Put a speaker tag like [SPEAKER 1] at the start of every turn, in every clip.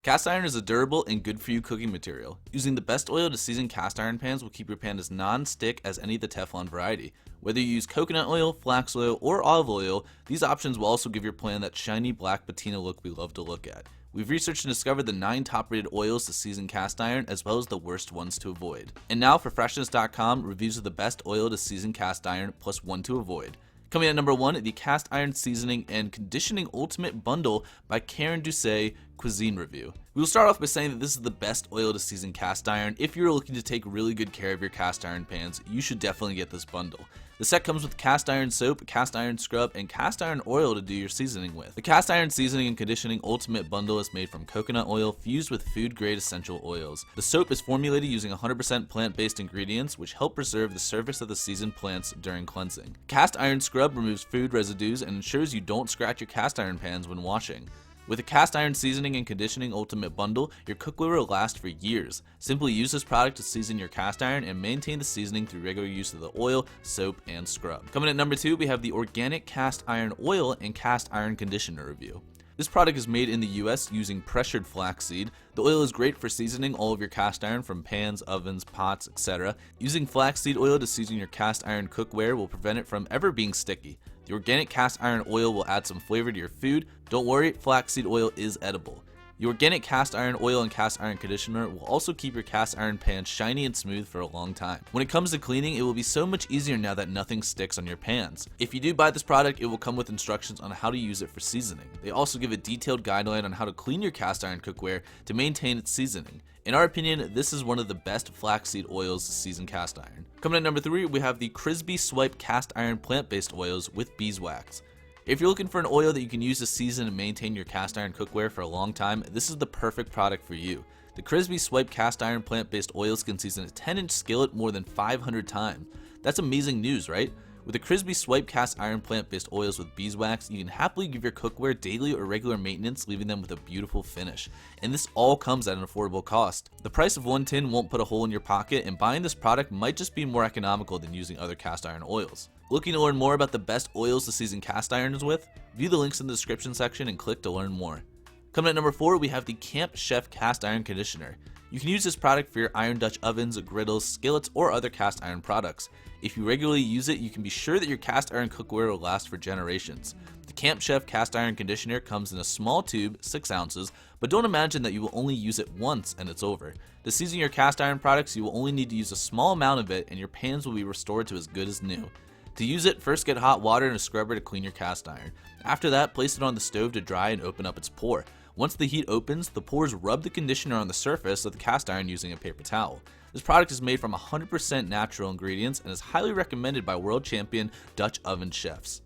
[SPEAKER 1] Cast iron is a durable and good for you cooking material. Using the best oil to season cast iron pans will keep your pan as non-stick as any of the Teflon variety. Whether you use coconut oil, flax oil, or olive oil, these options will also give your pan that shiny black patina look we love to look at. We've researched and discovered the 9 top-rated oils to season cast iron, as well as the worst ones to avoid. And now for Freshness.com, reviews of the best oil to season cast iron, plus 1 to avoid. Coming at number 1, the Cast Iron Seasoning and Conditioning Ultimate Bundle by Caron Doucet Cuisine Review. We will start off by saying that this is the best oil to season cast iron. If you're looking to take really good care of your cast iron pans, you should definitely get this bundle. The set comes with cast iron soap, cast iron scrub, and cast iron oil to do your seasoning with. The Cast Iron Seasoning and Conditioning Ultimate Bundle is made from coconut oil fused with food-grade essential oils. The soap is formulated using 100% plant-based ingredients, which help preserve the surface of the seasoned plants during cleansing. Cast iron scrub removes food residues and ensures you don't scratch your cast iron pans when washing. With the Cast Iron Seasoning and Conditioning Ultimate Bundle, your cookware will last for years. Simply use this product to season your cast iron and maintain the seasoning through regular use of the oil, soap, and scrub. Coming at number 2, we have the Organic Cast Iron Oil and Cast Iron Conditioner Review. This product is made in the US using pressured flaxseed. The oil is great for seasoning all of your cast iron from pans, ovens, pots, etc. Using flaxseed oil to season your cast iron cookware will prevent it from ever being sticky. The organic cast iron oil will add some flavor to your food. Don't worry, flaxseed oil is edible. The organic cast iron oil and cast iron conditioner will also keep your cast iron pan shiny and smooth for a long time. When it comes to cleaning, it will be so much easier now that nothing sticks on your pans. If you do buy this product, it will come with instructions on how to use it for seasoning. They also give a detailed guideline on how to clean your cast iron cookware to maintain its seasoning. In our opinion, this is one of the best flaxseed oils to season cast iron. Coming at number 3, we have the Crisbee Swipe Cast Iron Plant-Based Oils with Beeswax. If you're looking for an oil that you can use to season and maintain your cast iron cookware for a long time, this is the perfect product for you. The Crisbee Swipe Cast Iron Plant-Based Oils can season a 10-inch skillet more than 500 times. That's amazing news, right? With the Crisbee Swipe Cast Iron Plant-Based Oils with Beeswax, you can happily give your cookware daily or regular maintenance, leaving them with a beautiful finish. And this all comes at an affordable cost. The price of one tin won't put a hole in your pocket, and buying this product might just be more economical than using other cast iron oils. Looking to learn more about the best oils to season cast irons with? View the links in the description section and click to learn more. Coming at number 4, we have the Camp Chef Cast Iron Conditioner. You can use this product for your iron Dutch ovens, griddles, skillets, or other cast iron products. If you regularly use it, you can be sure that your cast iron cookware will last for generations. The Camp Chef Cast Iron Conditioner comes in a small tube, 6 ounces, but don't imagine that you will only use it once and it's over. To season your cast iron products, you will only need to use a small amount of it and your pans will be restored to as good as new. To use it, first get hot water and a scrubber to clean your cast iron. After that, place it on the stove to dry and open up its pour. Once the heat opens, the pores rub the conditioner on the surface of the cast iron using a paper towel. This product is made from 100% natural ingredients and is highly recommended by world champion Dutch oven chefs.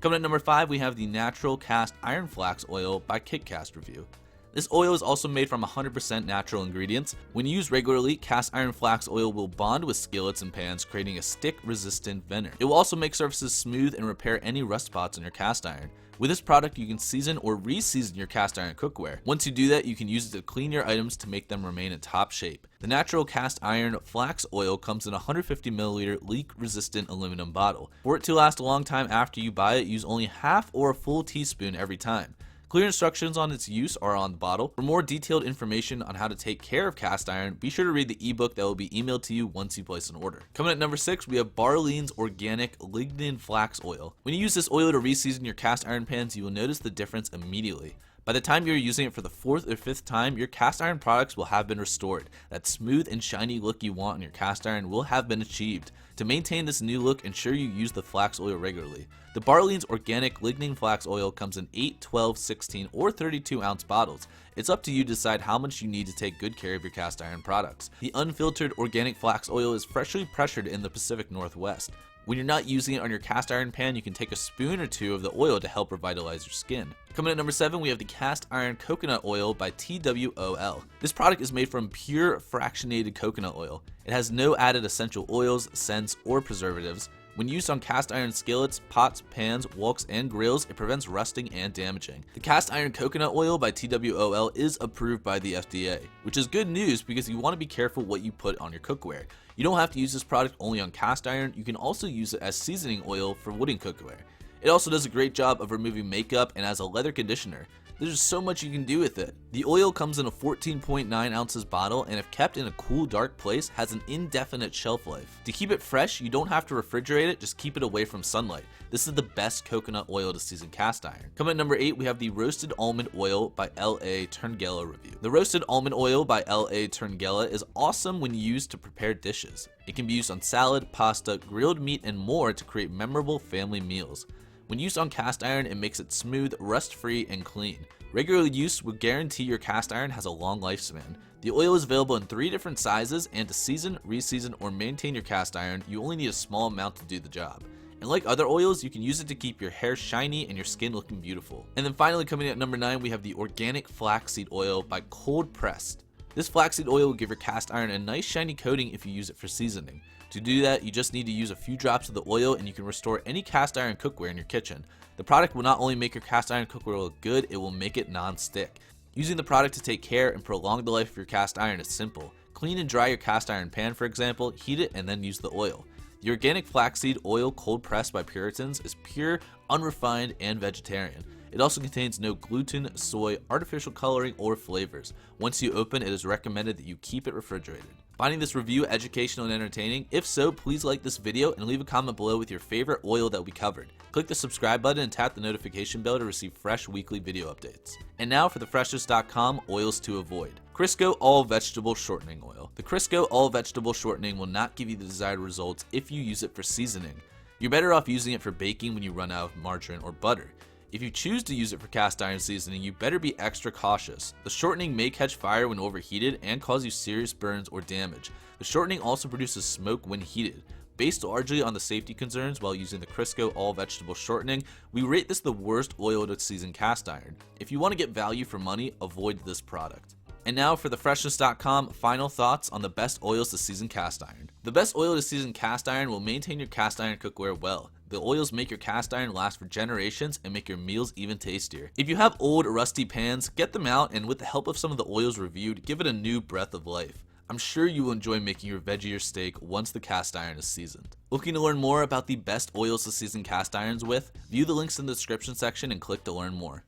[SPEAKER 1] Coming at number 5, we have the Natural Cast Iron Flax Oil by KitCast Review. This oil is also made from 100% natural ingredients. When used regularly, cast iron flax oil will bond with skillets and pans, creating a stick-resistant veneer. It will also make surfaces smooth and repair any rust spots on your cast iron. With this product, you can season or re-season your cast iron cookware. Once you do that, you can use it to clean your items to make them remain in top shape. The Natural Cast Iron Flax Oil comes in a 150ml leak-resistant aluminum bottle. For it to last a long time after you buy it, use only half or a full teaspoon every time. Clear instructions on its use are on the bottle. For more detailed information on how to take care of cast iron, be sure to read the ebook that will be emailed to you once you place an order. Coming at number 6, we have Barleans Organic Lignan Flax Oil. When you use this oil to re-season your cast iron pans, you will notice the difference immediately. By the time you're using it for the 4th or 5th time, your cast iron products will have been restored. That smooth and shiny look you want on your cast iron will have been achieved. To maintain this new look, ensure you use the flax oil regularly. The Barleans Organic Lignan Flax Oil comes in 8, 12, 16, or 32 ounce bottles. It's up to you to decide how much you need to take good care of your cast iron products. The unfiltered organic flax oil is freshly pressured in the Pacific Northwest. When you're not using it on your cast iron pan, you can take a spoon or 2 of the oil to help revitalize your skin. Coming at number 7, we have the Cast Iron Coconut Oil by TWOL. This product is made from pure fractionated coconut oil. It has no added essential oils, scents, or preservatives. When used on cast iron skillets, pots, pans, woks, and grills, it prevents rusting and damaging. The Cast Iron Coconut Oil by TWOL is approved by the FDA, which is good news because you want to be careful what you put on your cookware. You don't have to use this product only on cast iron, you can also use it as seasoning oil for wooden cookware. It also does a great job of removing makeup and as a leather conditioner. There's just so much you can do with it. The oil comes in a 14.9 ounces bottle and if kept in a cool dark place has an indefinite shelf life. To keep it fresh, you don't have to refrigerate it, just keep it away from sunlight. This is the best coconut oil to season cast iron. Coming at number 8, we have the Roasted Almond Oil by L.A. Tourangelle review. The Roasted Almond Oil by L.A. Tourangelle is awesome when used to prepare dishes. It can be used on salad, pasta, grilled meat, and more to create memorable family meals. When used on cast iron, it makes it smooth, rust-free, and clean. Regular use will guarantee your cast iron has a long lifespan. The oil is available in 3 different sizes, and to season, reseason, or maintain your cast iron, you only need a small amount to do the job. And like other oils, you can use it to keep your hair shiny and your skin looking beautiful. And then finally, coming at number 9, we have the Organic Flaxseed Oil by Cold Pressed. This flaxseed oil will give your cast iron a nice shiny coating if you use it for seasoning. To do that, you just need to use a few drops of the oil and you can restore any cast iron cookware in your kitchen. The product will not only make your cast iron cookware look good, it will make it non-stick. Using the product to take care and prolong the life of your cast iron is simple. Clean and dry your cast iron pan, for example, heat it, and then use the oil. The Organic Flaxseed Oil Cold Pressed by Puritans is pure, unrefined, and vegetarian. It also contains no gluten, soy, artificial coloring, or flavors. Once you open, it is recommended that you keep it refrigerated. Finding this review educational and entertaining? If so, please like this video and leave a comment below with your favorite oil that we covered. Click the subscribe button and tap the notification bell to receive fresh weekly video updates. And now for the Freshness.com oils to avoid. Crisco All Vegetable Shortening Oil. The Crisco All Vegetable Shortening will not give you the desired results if you use it for seasoning. You're better off using it for baking when you run out of margarine or butter. If you choose to use it for cast iron seasoning, you better be extra cautious. The shortening may catch fire when overheated and cause you serious burns or damage. The shortening also produces smoke when heated. Based largely on the safety concerns while using the Crisco All Vegetable Shortening, we rate this the worst oil to season cast iron. If you want to get value for money, avoid this product. And now for the Freshness.com final thoughts on the best oils to season cast iron. The best oil to season cast iron will maintain your cast iron cookware well. The oils make your cast iron last for generations and make your meals even tastier. If you have old, rusty pans, get them out and with the help of some of the oils reviewed, give it a new breath of life. I'm sure you will enjoy making your veggie or steak once the cast iron is seasoned. Looking to learn more about the best oils to season cast irons with? View the links in the description section and click to learn more.